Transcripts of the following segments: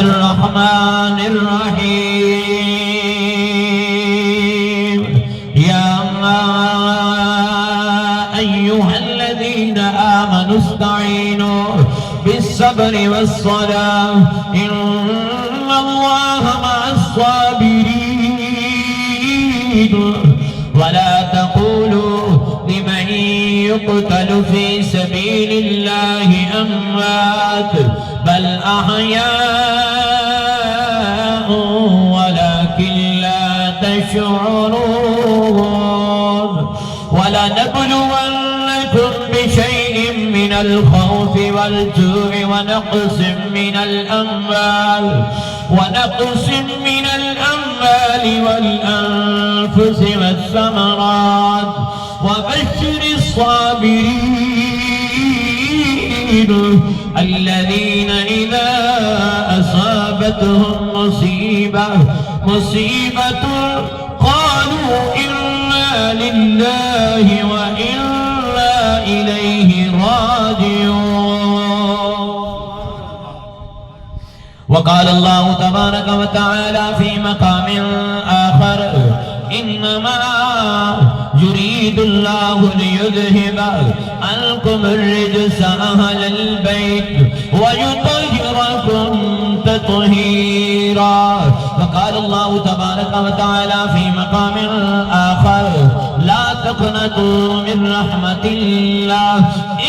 الرحمن الرحيم يا أيها الذين آمنوا استعينوا بالصبر والصلاة إن الله مع الصابرين ولا تقولوا لمن يقتل في سبيل الله أموات بل أحياء ولكن لا تشعرون ولنبلونكم بشيء من الخوف والجوع ونقص من الأموال والأنفس والثمرات وبشر الصابرين الذين إذا أصابتهم مصيبة قالوا إنا لله وإنا إليه راجعون. وقال الله تبارك وتعالى في مقام آخر إنما يريد الله ليذهب عنكم الرجس أهل البيت ويطهركم تطهيرا. وقال الله تبارك وتعالى في مقام آخر لا تقنطوا من رحمة الله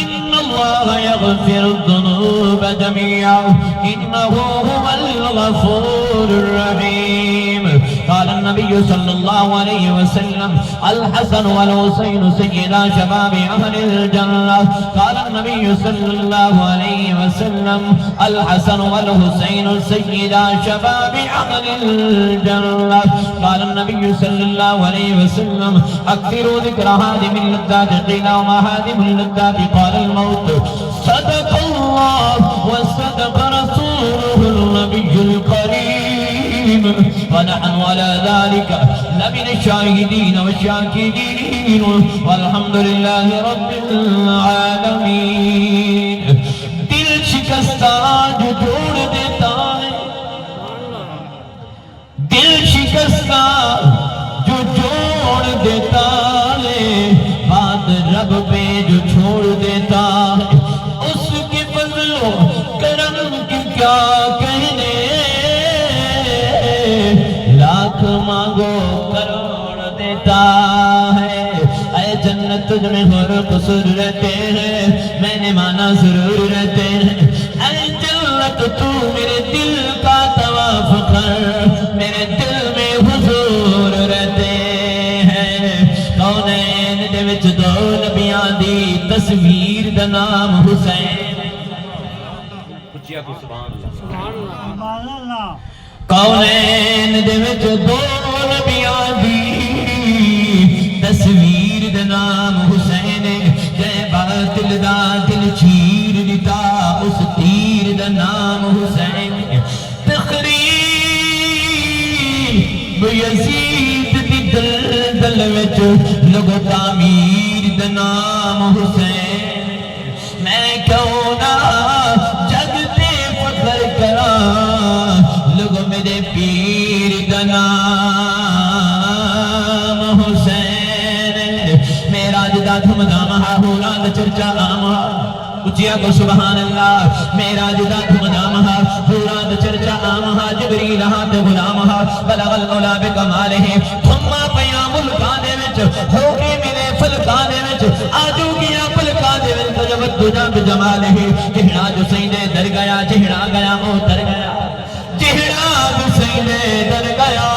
إن الله يغفر الذنوب جميعا إنه هو الغفور الرحيم. قال النبي صلى الله عليه وسلم الحسن والحسين سيدا شباب أهل الجنة. قال النبي صلى الله عليه وسلم الحسن والحسين سيدا شباب أهل الجنة. قال النبي صلى الله عليه وسلم أكثروا ذكر هادم اللذات قيل وما هادم اللذات قال الموت. صدق الله وصدق رسوله النبي الكريم ونحن على ذلك لمن الشاهدين والشاكرين والحمد لله رب العالمين. دل شکستہ جو جوڑ دیتا ہے، دل شکستہ جو جوڑ دیتا ہے، بات رب پہ جو چھوڑ دیتا ہے، اس کے فضل و کرم کی کیا کہنے، لاکھ مانگو کروڑ دیتا ہے. اے جنت تجھ میں ہر قصور رہتے ہیں، میں نے مانا ضرور رہتے ہیں. اے جنت تو میرے دل کا طواف کر، میرے دل میں حضور رہتے ہیں. کونین دے وچ دو نبیاں دی تصویر دا نام حسین. اچھیا کو سبحان اللہ. کونین دے وچ دو نبیاں دی تصویر دا نام حسین. جے باطل دا دل چیر دیتا اس تیر دا نام حسین. تقریب یزید دی دل وچ لگو تعمیر دا نام حسین. میں کیوں نہ جگ تے فخر کراں، لوگو میرے پیر دا نام حسین. میرا جدا دھم دھام ہورا دا چرچا عام. اچھیا کو سبحان اللہ. میرا جدا دھم دھام ہورا دا چرچا عام. جبریل ہاتھ غلام بلغ العلا بکمالہ. تھما پیا ملکاں دے وچ ہو کے میرے فلکاں دے وچ آجو گیا فلکاں دے وچ تجوت تجا بجمالہ. جہڑا جو سیندے در گیا، جہڑا گیا وہ تر گیا، جہڑا جو سیندے در گیا،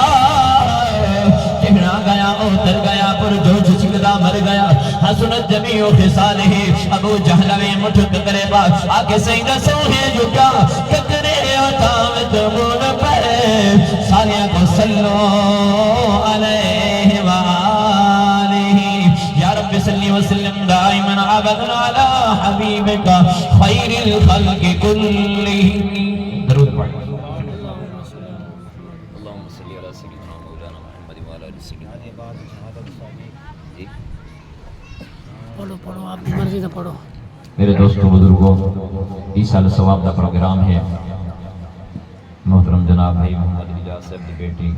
جہڑا گیا وہ تر گیا. پر جو چسکدا مر گیا. حسنت جمیع خصالہ. ابو جہل میں مٹھ ککرے باز آکے سیندہ سوہے جھکا ککرے عطا میں جمون پہ. سالیاں کو صلو علیہ وآلہ. یا رب صلی وسلم دائما عبدنا علی حبیبک خیر الخلق کلہم. درود پڑھ. اللہم صلی علی سیدنا مولانا محمد وعلی آلہ سیدنا. پڑھو پڑھو آپ کی مرضی سے پڑھو. میرے دوستوں بزرگوں، 20 سال ثواب کا پروگرام ہے. محترم جناب بھائی محمد اجاز صاحب کی بیٹی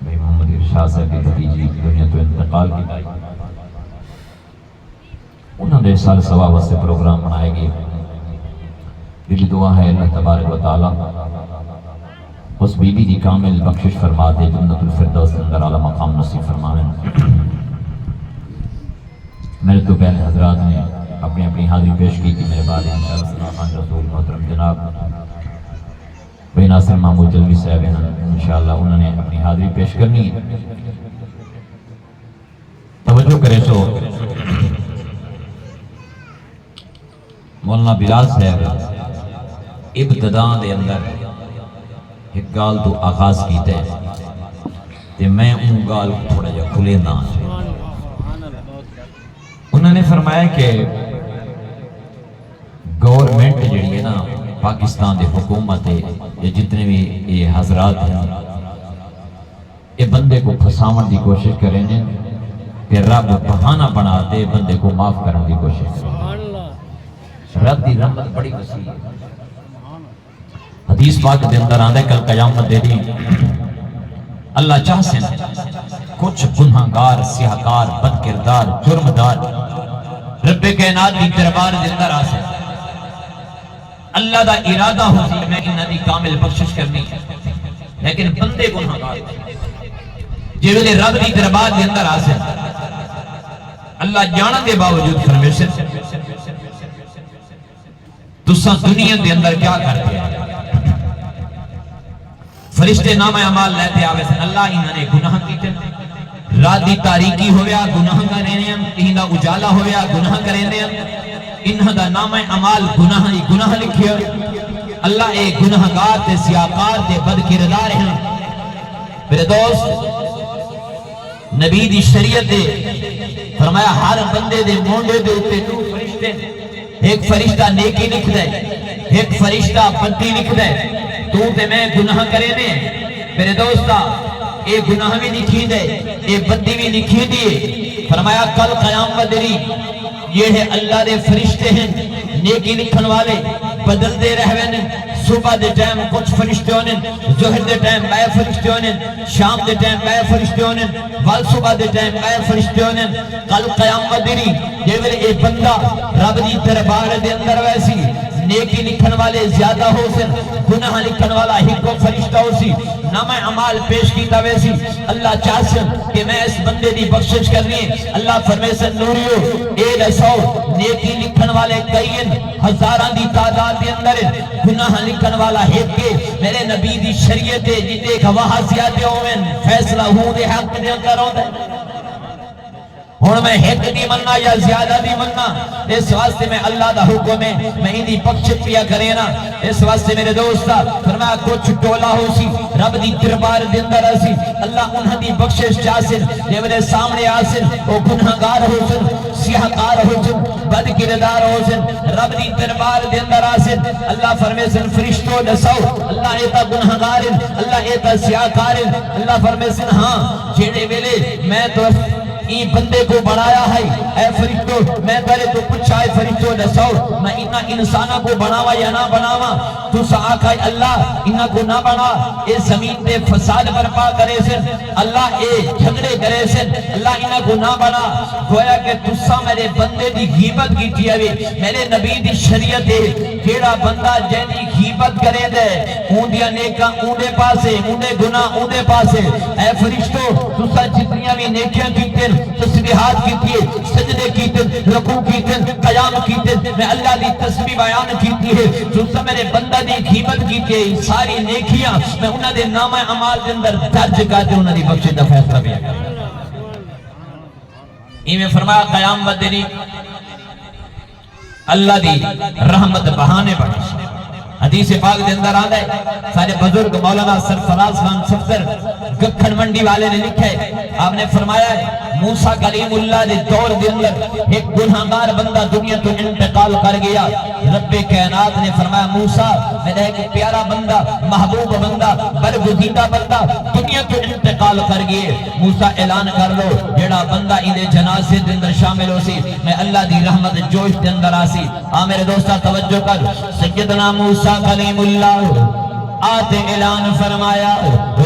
بھائی محمد ارشاد صاحب کی بھتیجی دنیا تو انتقال کی لائی، انہوں نے سال سوا واسطے پروگرام بنائے گئے. دلی دعا ہے اللہ تبارک و تعالی اس بی بی دی کامل بخشش فرما دے، جنت الفردوس کے اندر اعلیٰ مقام نصیب فرمائیں. میرے تو پہلے حضرات نے اپنی اپنی حاضری پیش کی تھی. میرے بعد انشاءاللہ صلی اللہ علیہ رسول محترم جناب بھائی ناصر محمود جلوی صاحب ہیں، انشاءاللہ انہوں نے اپنی حاضری پیش کرنی ہے. توجہ کرے سو مولانا بلال صاحب ابتداء دے اندر ایک گال تو آغاز کیتے ہیں تے میں ان گال تھوڑا جا کھلے نہ. انہوں نے فرمایا کہ گورنمنٹ جڑی ہے نا پاکستان دے حکومت ہے، یہ جتنے بھی یہ حضرات ہیں یہ بندے کو پھساون دی کوشش کریں گے کہ رب بہانہ بنا دے بندے کو معاف کرنے دی کوشش کریں. رب دی رحمت بڑی وسیع ہے. حدیث پاک دے اندر آندہ ہے کل قیامت دے دی اللہ چاہ سے کچھ گناہگار سیاہکار بد کردار جرمدار رب کائنات دی دربار دے اندر آ سے اللہ دا ارادہ ہو سی میں انہاں دی کامل بخشش کرنی، لیکن بندے گناہگار جے ویلے رب دی دربار دے اندر آ سے اللہ جانن دے باوجود فرمیشن تساں دنیا دے اندر کیا کرتے ہیں. فرشتے نام اعمال لیتے آوے سن اللہ انہوں نے گناہ کیتے، رات دی تاریکی ہویا گناہ کرنے ہیں، انہوں دا اجالا ہویا گناہ کرنے ہیں، انہوں دا نام اعمال گناہ لکھیا. اللہ اے گناہگار تے سیاکار تے بد کردار ہیں. میرے دوست نبی دی شریعت دے فرمایا ہر بندے دے مونڈے دے اوپر دو فرشتے، ایک فرشتہ نیکی لکھ دے ایک فرشتہ بدی لکھ دے. تو تے میں گناہ کرے نے میرے دوستا اے گناہ بھی لکھی دے اے بدی بھی لکھی دیئے. فرمایا کل قیامت دری یہ ہے اللہ دے فرشتے ہیں نیکی لکھن والے بدلتے رہوے نے. صبح دے ٹائم کچھ فرشتے ہونے، ظہر دے ٹائم بے فرشتے ہونے، شام دے ٹائم بے فرشتے ہونے، وال صبح دے ٹائم بے فرشتے ہونے. کل قیامت دری یہ میرے اے بندہ رب دی دربار دے اندر ویسی نیکی لکھن والے زیادہ ہو سن، گناہ لکھن والا ہی کو فرشتہ ہو سی. نام اعمال پیش کیتا ویسی اللہ چاہسن کہ میں اس بندے دی بخشش کرنی ہے. اللہ فرمے سن نوریو اے رسو نیکی لکھن والے کئین ہزاران دی تعداد دے اندر گناہ لکھن والا ہیپ کے میرے نبی دی شریعت جتے گواہ زیادہ ہوئن فیصلہ ہوں دے حق دے اندر ہوں دے. ہون میں ایک نہیں مننا یا زیادہ نہیں مننا، اس واسطے میں اللہ دا حکم ہے میں ہی بخشت پیا کرے نا. اس واسطے میرے دوستا فرمایا کچھ ٹولا ہو سی رب دی دربار دے اندر اسی اللہ انہاں دی بخشش چاہسن جے میرے سامنے آسن وہ گناہگار ہو سن سیاہکار ہو سن بد کردار ہو سن رب دی دربار دے اندر آسن. اللہ فرمے سن فرشتوں دسو اللہ ایتا گناہگار اللہ ایتا سیاہکار. اللہ فرمے سن ہاں جیڑے ویلے میں تو این بندے کو بنایا ہے اے فرشتو میں پہلے تو پوچھا ہے فرشتو دسو میں انہا انسانہ کو بناوا یا نہ بناوا. تو سآکھا ہے اللہ انہا کو نہ بنا اے زمین پہ فساد برپا کرے سن اللہ اے جھگڑے کرے سن اللہ انہا کو نہ بنا. گویا کہ تسا میرے بندے دی غیبت کی تھی ابھی میرے نبی دی شریعت ہے کیڑا بندہ جیدی غیبت کرے دے اوندیا نیکا اوندے پاسے اوندے گناہ اوندے پاسے. اے فرشتو تسا جتنیاں بھی نیکیاں کیتے تسبیحات کیتے سجدے کیتے رکوع کیتے قیام کیتے میں اللہ دی تسبیح بیان کیتی ہے. تسا میرے بندہ دی غیبت کیتے ساری نیکیاں میں انہاں دے نام اعمال دے اندر درج کرتے انہاں دی بخشش دا فیصلہ بھی ہے. میں فرمایا قیامت دنی اللہ دی رحمت بہانے بڑی. حدیث پاک دے اندر آدھا ہے سارے بزرگ مولانا سرفراز خان صفدر گکھن منڈی والے نے لکھا ہے آپ نے فرمایا ہے موسیٰ کلیم اللہ دے دور دے اندر ایک گناہگار بندہ دنیا تو انتقال کر گیا. رب کائنات نے فرمایا موسیٰ میرا ایک پیارا بندہ محبوب بندہ برگزیدہ بندہ دنیا تو انتقال کر گئے. موسیٰ اعلان کر لو جڑا بندہ انہیں جنازے دے اندر شامل ہو سی میں اللہ دی رحمت جوش دے اندر آسی. میرے دوستہ توجہ کر سیدنا موسیٰ کلیم اللہ آتے اعلان فرمایا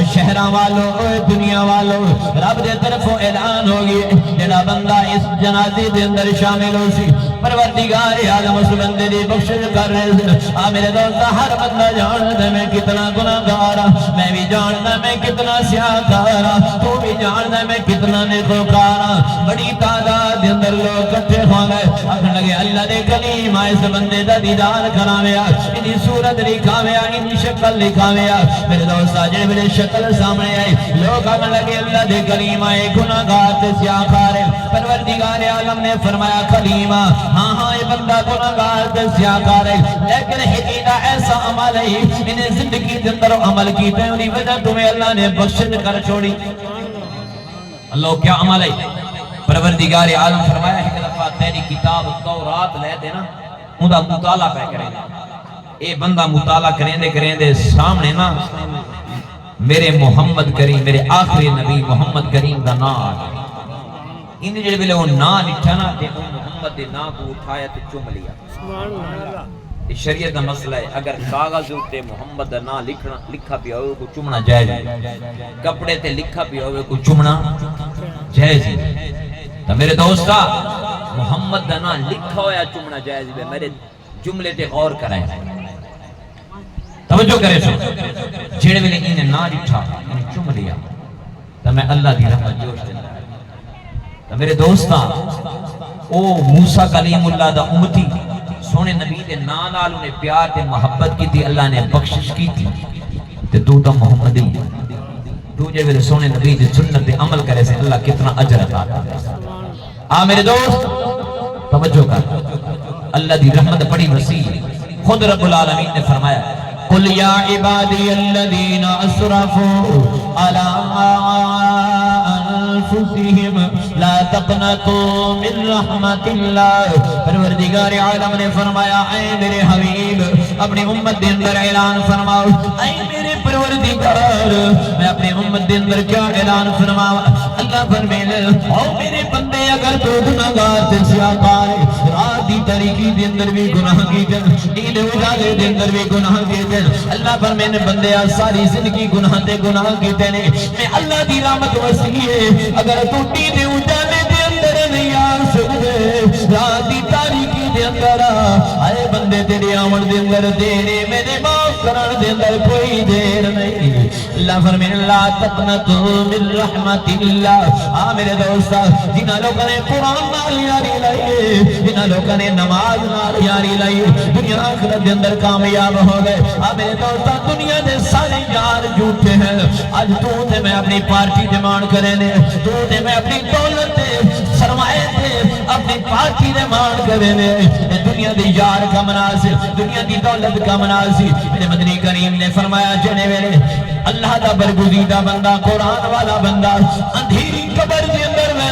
شہران والوں دنیا والوں رب دے طرفوں اعلان ہوگی جڑا بندہ اس جنازے دے اندر شامل ہو سی پروردگار عالم اس بندے دی بخشش کر رہے ہیں میرے دوست ہر بندہ جانتا میں کتنا گناہگار ہاں میں بھی جانتا میں کتنا سیاہکار ہاں تو بھی جانتا میں کتنا نیکوکار ہاں بڑی تعداد دے اندر لوگ کٹھے ہو گئے آخر لگے اللہ دے کلیم اس بندے دا دیدار کراویا انہی صورت لکھاویا انہی شکل لکھاویا میرے دوست جڑے میرے شکل سامنے آئی لوگ آگے لگے اللہ دے کلیم آئے گناہگار تے سیاہکار ہے پروردگار عالم نے فرمایا کلیم ہاں ہاں یہ بندہ گناہگار تے سیاہکار ہے لیکن حقیقہ ایسا عمل ہے انہیں زندگی دے اندر عمل کیتے ہیں انہی وجہ تمہیں اللہ نے بخشش کر چھوڑی اللہ کیا عمل ہے پروردگار عالم فرمایا ایک دفعہ تیری کتاب تورات لے دینا اندھا مطالعہ پہ کریں اے بندہ مطالعہ کریں دے سامنے نا میرے محمد کریم میرے آخری نبی محمد کریم دا نام انہیں جڑے بلے وہ نام لکھا نا تے محمد دے نام کو اٹھایا تے چوم لیا یہ شریعت دا مسئلہ ہے اگر کاغذ ہوتے محمد دا نام لکھا پیا ہوئے کو چومنا جائز کپڑے تے لکھا پیا ہوئے کو چومنا جائز تو میرے دوستا محمد دا نام لکھا ہویا چومنا جائز میرے جملے تے غور کریں توجہ کرے سو جڑے ویلے انہیں نہ لکھا انہیں چوم لیا تو میں اللہ دی رحمت جوش دینا تو میرے دوستا او موسیٰ کلیم اللہ دا امتی سونے نبی دے نال انہیں پیار تے محبت کی تھی اللہ نے بخشش کی تھی تے تو تا محمدی تو جے ویلے سونے نبی دے سنت دے عمل کرے سے اللہ کتنا اجر عطا کرے میرے دوست توجہ کر اللہ دی رحمت بڑی وسیع خود رب العالمین نے فرمایا قل یا عبادی الذین اسرفوا علی انفسهم لا تقنطوا من رحمت اللہ پروردگار عالم نے فرمایا اے میرے حبیب اپنی امت دے اندر اعلان فرماؤ اے میرے پروردگار میں اپنی امت دے اندر کیا اعلان فرماؤ اللہ فرمیلے او میرے بندے اگر تو گناہگار تے سیاہکار ہے رات دی تاریکی دے اندر بھی گناہ کیتے نیند اجالے دے اندر بھی گناہ کیتے اللہ فرمینے بندے ساری زندگی گناہ تے گناہ کیتے نے میں اللہ دی رحمت وسیع ہے اگر تو نیند اجالے دے اندر نہیں آ سکتے رات دی تاریکی دے اندر آئے بندے تیرے آمن دے اندر دینے میرے معاف کرن دے اندر کوئی دیر نہیں اللہ فرمینے لا تقنطوا من رحمت اللہ میرے دوستا جنہ لوگوں نے قرآن نال یاری لائیے جنہ لوگوں نے نماز نال یاری لائیے دنیا آخرت دے اندر کامیاب ہو گئے میرے دوستا دنیا دے سارے یار جھوٹے ہیں آج تو تے میں اپنی پارٹی ڈیمانڈ کرے نے تو تے میں اپنی دولت تے سرمائے تے اپنی پارٹی ڈیمانڈ کرے نے دنیا دے یار کا مناظر دنیا دی دولت کا مناظر میرے مدنی کریم نے فرمایا جنے میرے اللہ دا برگزیدہ بندہ قرآن والا بندہ اندھیری قبر دے اندر میں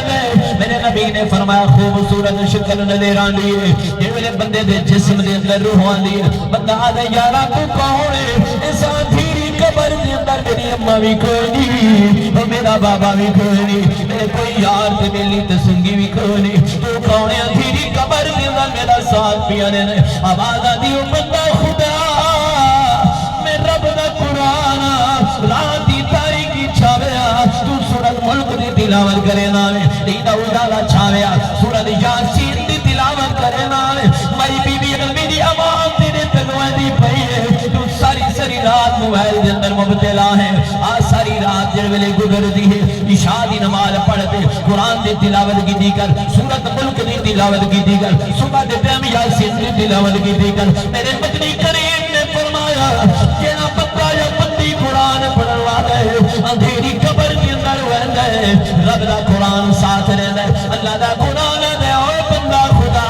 میرے نبی نے فرمایا خوبصورت شکل نظر آندی ہے یہ میرے بندے دے جسم دے اندر روح آندی ہے بندہ آدھے یارا تو کون ہے اس اندھیری قبر دے اندر میری اماں بھی کوئی نہیں اور میرا بابا بھی کوئی نہیں میرے کوئی یار تے میلی تے سنگی بھی کوئی نہیں تو کون ہے اندھیری قبر دے اندر میرا ساتھ پیا نے آواز آدھی ہو بندہ خدا میں رب دا قرآن رات دی تاریکی چھاویا تو سورت ملک دی تلاوت کرے نامے دیدہ اجالا چھاویا سورت یاسین دی تلاوت کرے نامے مائی بی بی میری امان تیرے تگوہ دی پئی ہے تو ساری رات موبائل دے اندر مبتلا ہے آج ساری رات جڑ ویلے گزر دی ہے عشاء دی نماز پڑھتے قرآن دی تلاوت کی دی کر سورت ملک دی تلاوت کی دی کر صبح دے ٹائم یاسین دی تلاوت کی دی کر میرے مدنی کریم نے فرمایا کہ نہ بندہ یا بندی قرآن پڑھوا گئے اندھیری قبر کے اندر رہ گئے رب دا قرآن ساتھ رہ گئے اللہ دا قرآن دے اور بندہ خدا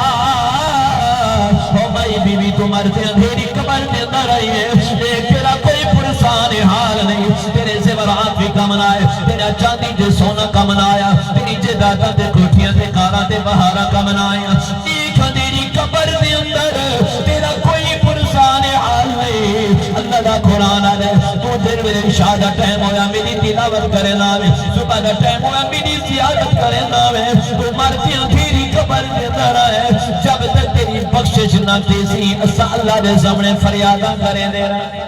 ہو بھائی بی بی تو مرتے اندھیری قبر کے اندر آئی ہے ایک تیرا کوئی پرسان حال نہیں تیرے زیورات بھی کم نائے تیرا چاندی جے سونا کم نایا تیری جدادہ تے کوٹھیاں تے کارا تے بہارا کم نایا ایک اندھیری قبر کے اندر تیرا کوئی پرسان حال نہیں اللہ دا قرآن آدھے تو دیر میرے شاہ دا ٹائم ہویا میری تلاوت کرے ناوے صبح دا ٹائم ہویا میری زیادت کرے ناوے تو مرتی اندھیری قبر کے اندر آئے جب تک تیری بخشش نہ تیسی اسا اللہ دے سامنے فریادہ کرے دے رہا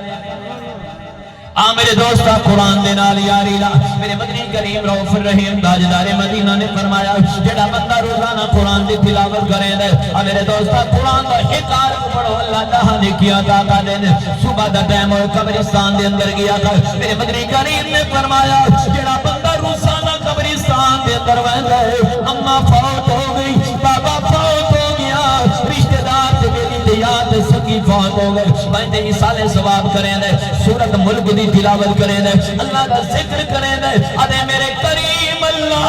میرے دوستا قرآن دے نال یاری لا میرے مدنی کریم رؤوف الرحیم تاجدار مدینہ نے فرمایا جڑا بندہ روزانہ قرآن دی تلاوت کرے دے میرے دوستا قرآن دا ایک حرف پڑھو اللہ تعالیٰ نے کیا عطا دے دے صبح دا ٹائم اور قبرستان دے اندر گیا کر میرے مدنی کریم نے فرمایا جڑا بندہ روزانہ قبرستان دے اندر ویندا ہے اماں فوت ہو گئی بابا فوت ہو گیا رشتہ دار تے میری دیات سکی فوت ہو گئے بندے مثال ثواب کریں دے سورۃ ملک دی تلاوت کریں دے اللہ کا ذکر کریں دے ادے میرے کریم اللہ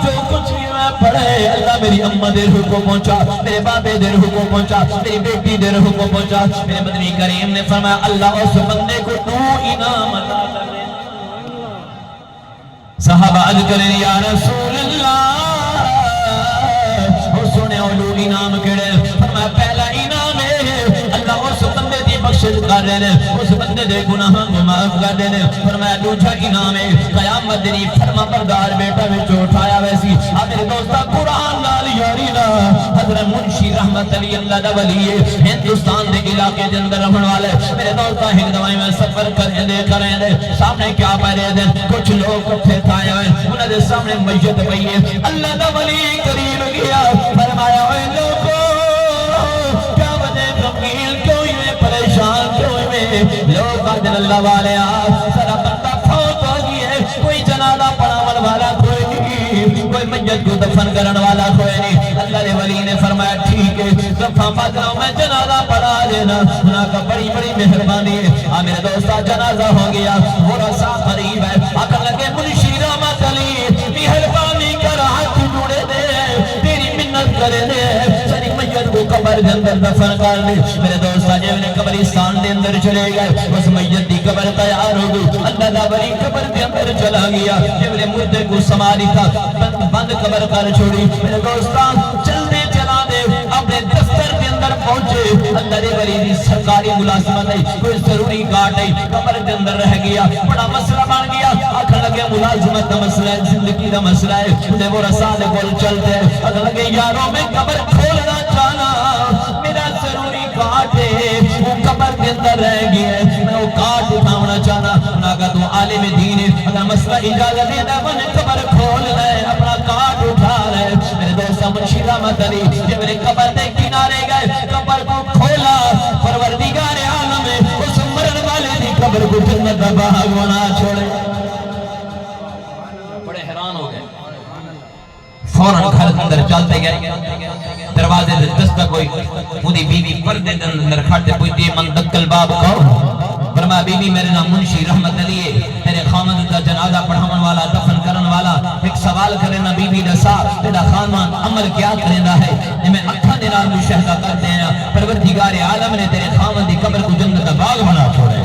جو کچھ بھی میں پڑھے اللہ میری اماں دے روح کو پہنچا میرے بابے دے روح کو پہنچا میری بیٹی دے روح کو پہنچا میرے مدنی کریم نے فرمایا اللہ اس بندے کو تو انعام عطا کر دے صحابہ عرض کریں یا رسول اللہ اور سنے اولو انعام کڑے فرمایا پہلا انعام ہے اللہ اس بندے دی بخشش کر رہے ہیں اس بندے دے گناہاں کو معاف کر رہے ہیں فرمایا دوسرا انعام ہے قیامت دی فرما بردار بیٹا وچ اٹھایا ویسی میرے دوستا قرآن نال یاری لا حضرت منشی رحمت علی اللہ دا ولی ہے ہندوستان دے علاقے دے اندر رہن والے میرے دوستا ہند دوائی میں سفر کریں دے سامنے کیا پہلے دن کچھ لوگ کٹھے تھائے ہوئے انہوں نے سامنے میت پئی ہے اللہ دا ولی قریب گیا فرمایا اے لوگوں کیا وجہ غمگین کیوں ہوئے پریشان کیوں ہوئے لوگ دل اللہ والے سارا بندہ فوت ہو گئی ہے کوئی جنازہ پڑھاون والا کوئی نہیں کوئی میت کو دفن کرن والا کوئی نہیں اللہ دے ولی نے فرمایا ٹھیک ہے دفعہ فاضلوں میں جنازہ پڑھا دینا انہاں کا بڑی بڑی مہربانی ہے میرے دوستا جنازہ ہو گیا وہ رسا قریب ہے آکر لگے منشی رحمت علی مہربانی کر ہاتھ جوڑے دے تیری منت کرے دے ساری میت کو قبر دے اندر دفن کر لے میرے دوستا جب نے قبرستان دے اندر چلے گئے اس میت دی قبر تیار ہو گئی اللہ دا ولی قبر دے اندر چلا گیا جب نے مردے کو سماری تھا بند قبر کر چھوڑی میرے دوستا چلتے چلا دے اپنے دفتر کے اندر پہنچے اللہ دے ولی دی سرکاری ملازمت ہے کوئی ضروری کارڈ ہے قبر کے اندر رہ گیا بڑا مسئلہ بن گیا آخر لگے ملازمت دا مسئلہ ہے زندگی دا مسئلہ ہے انہیں وہ رسا دے بول چلتے ہیں آخر لگے یاروں میں قبر کھولنا چاہنا میرا ضروری کارڈ ہے وہ قبر کے اندر رہ گیا ہے میں وہ کارڈ اٹھاؤنا چاہنا انہاں کا تو عالم دین ہے اگر مسئلہ اجازت دینا من قبر کھول لے اپنا کارڈ اٹھا لے میرے دوستہ منشی رحمت علی جب میرے قبر دے کنارے گئے قبر کو کھولا پروردگار عالم ہے اس مرن والے دی قبر کو جنت دا باغ بنا چھوڑے بڑے حیران ہو گئے فوراً گھر اندر چلتے گئے دروازے دے دستک ہوئی مودی بی بی پردے دے اندر کھڑتے کوئی دے من دکل باب کھو فرمایا بی بی میرے نام منشی رحمت علی ہے تیرے خامد کا جنازہ پڑھاون والا دفن کرن والا ایک سوال کرے نا بی بی دسا تیرا خاندان عمل کیا کریندا ہے میں اکھاں دے نال مشاہدہ کرتے ہیں پروردگار عالم نے تیرے خامد دی قبر کو جنت دا باغ بنا چھوڑے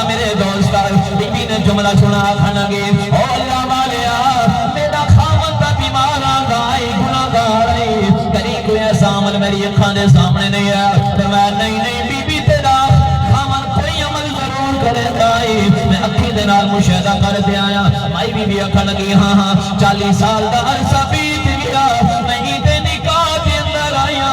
میرے دوست بی بی نے جملہ سنا آکھن لگے او اللہ والیا میرا خامد دا بیمار آئی گناہگار ہے کہیں کوئی ایسا عمل میری اکھاں دے سامنے نہیں ہے فرمایا نہیں بی بی تیرا خامد کوئی عمل ضرور کرے دائی میں اکھی دے نال مشاہدہ کرتے آیا مائی بی بی اکھا لگی ہاں 40 سال دا عرصہ بیت گیا نہیں تے نکاح کے اندر آیا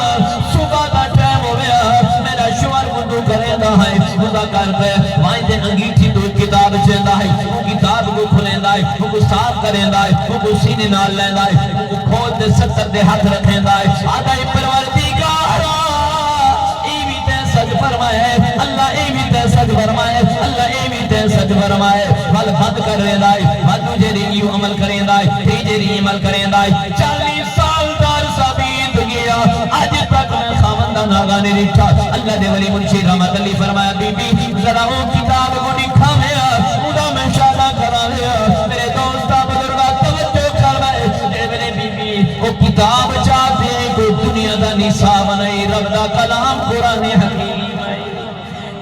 صبح دا ٹائم ہو گیا میرا شوہر وضو کرے دا ہے وضو کرتے وائیں دے انگیٹھی تو کتاب چیندا ہے وہ کتاب کو کھلیندا ہے وہ صاف کریندا ہے وہ سینے نال لیندا ہے وہ کھول دے ستر دے ہاتھ رکھیندا ہے آدھا پروردگار ایوی تے سچ فرمائے اللہ ایوی تے سچ فرمائے اللہ ایوی تے سچ فرمائے ول بند کر رہندا ہے ول تجھے ریو عمل کریندا ہے تیجے ری عمل کریندا ہے 40 سال دار ثابت گیا اج تک میں خاوندہ ناگا نہیں ڈٹھا اللہ دے ولی منشی رحمت علی فرمایا بی بی ذرا وہ کتاب کو دکھا میرا خدا میں شادہ کرا لیا میرے دوستا بزرگا توجہ کروائے میرے بی بی وہ کتاب چاہتے ہیں کوئی دنیا دا نصاب نہیں رب دا کلام قرآن حکیم ہے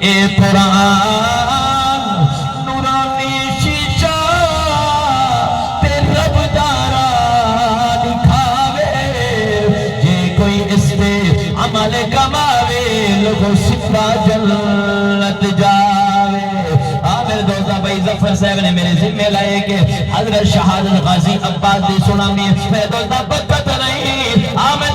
اے قرآن نورانی شیشہ تے رب دارا دکھاوے جے کوئی اس پہ عمل کماوے لوگوں سکھا جنت جاوے میرے دوستہ بھائی ظفر صاحب نے میرے ذمہ لائے کہ حضرت شہادت غازی عباس دی سنامی میرے دوستہ بکت نہیں میں